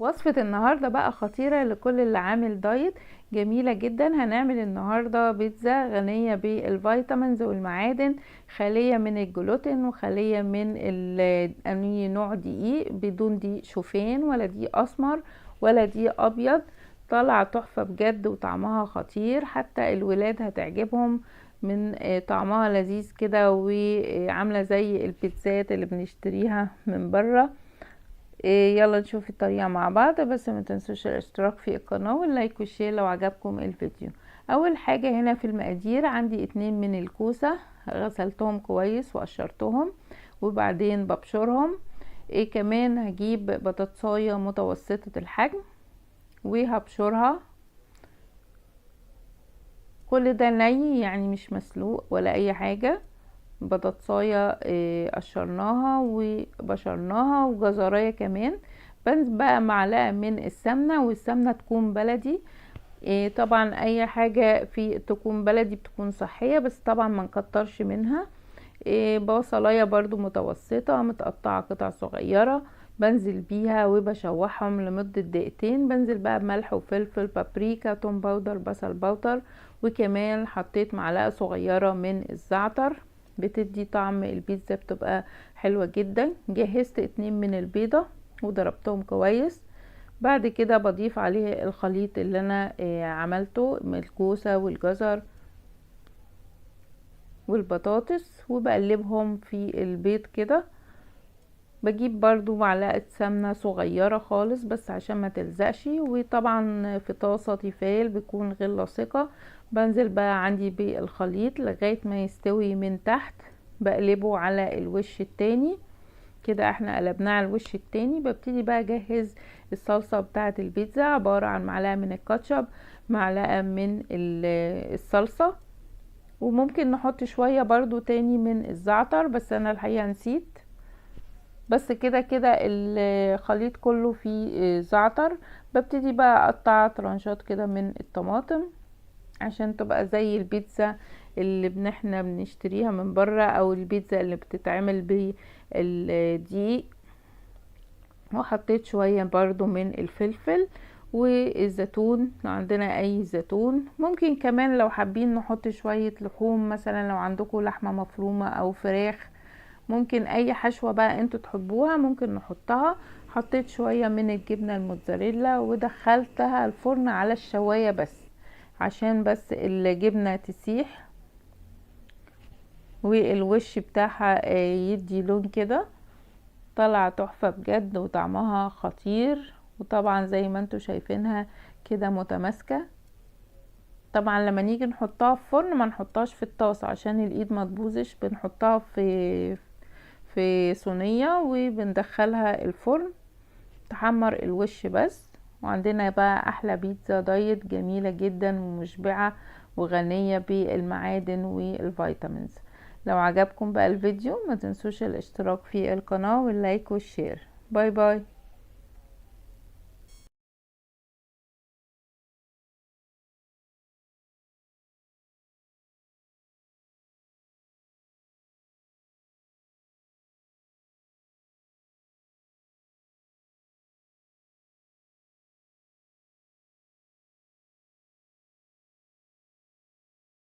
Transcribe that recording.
وصفة النهاردة بقى خطيرة لكل اللي عامل دايت، جميلة جدا. هنعمل النهاردة بيتزا غنية بالفيتامينز والمعادن، خالية من الجلوتين وخالية من أي نوع دقيق، بدون دقيق شوفان ولا دقيق اسمر ولا دقيق ابيض. طالعة تحفة بجد وطعمها خطير، حتى الولاد هتعجبهم من طعمها لذيذ كده، وعاملة زي البيتزات اللي بنشتريها من بره. يلا نشوف الطريقة مع بعض، بس ما تنسوش الاشتراك في القناة واللايك والشير لو عجبكم الفيديو. اول حاجة هنا في المقادير عندي 2 من الكوسة، غسلتهم كويس وقشرتهم وبعدين ببشرهم. كمان هجيب بطاطساية متوسطة الحجم وهبشرها. كل ده ني يعني مش مسلوق ولا اي حاجة. بطاطساية قشرناها وبشرناها، وجزراية كمان. بنزل بقى معلقة من السمنة، والسمنة تكون بلدي. طبعا اي حاجة في تكون بلدي بتكون صحية، بس طبعا ما نكترش منها. بصلاية برضو متوسطة متقطعة قطع صغيرة، بنزل بيها وبشوحهم لمدة دقيقتين. بنزل بقى بملح وفلفل، بابريكا، توم باودر، بصل باودر، وكمان حطيت معلقة صغيرة من الزعتر، بتدي طعم البيتزا بتبقى حلوة جدا. جهزت 2 من البيضة وضربتهم كويس. بعد كده بضيف عليه الخليط اللي انا عملته من الكوسة والجزر والبطاطس، وبقلبهم في البيض كده. بجيب برضو معلقة سمنة صغيرة خالص بس عشان ما تلزقش، وطبعا في طاسة تيفال بيكون غير لاصقة. بنزل بقى عندي بالخليط لغاية ما يستوي من تحت، بقلبه على الوش التاني كده. احنا قلبناه على الوش التاني. ببتدي بقى اجهز الصلصة بتاعة البيتزا، عبارة عن معلقة من الكاتشب، معلقة من الصلصة، وممكن نحط شوية برضو تاني من الزعتر، بس انا الحقيقة نسيت. بس كده كده الخليط كله فيه زعتر. ببتدي بقى اقطع ترانشات كده من الطماطم عشان تبقى زي البيتزا اللي احنا بنشتريها من بره، او البيتزا اللي بتتعمل بالدقيق. وحطيت شوية برضو من الفلفل والزيتون، لو عندنا اي زيتون. ممكن كمان لو حابين نحط شوية لحوم، مثلا لو عندكم لحمة مفرومة او فراخ، ممكن اي حشوة بقى انتوا تحبوها ممكن نحطها. حطيت شوية من الجبنة الموتزاريلا ودخلتها الفرن على الشواية بس عشان بس الجبنة تسيح والوش بتاعها يدي لون كده. طلع تحفة بجد وطعمها خطير، وطبعا زي ما انتوا شايفينها كده متماسكة. طبعا لما نيجي نحطها في فرن ما نحطهاش في الطاسة عشان الايد ما تبوظش، بنحطها في صينية وبندخلها الفرن تحمر الوش بس. وعندنا بقى احلى بيتزا دايت جميلة جدا ومشبعة وغنية بالمعادن والفيتامينز. لو عجبكم بقى الفيديو ما تنسوش الاشتراك في القناة واللايك والشير. باي باي.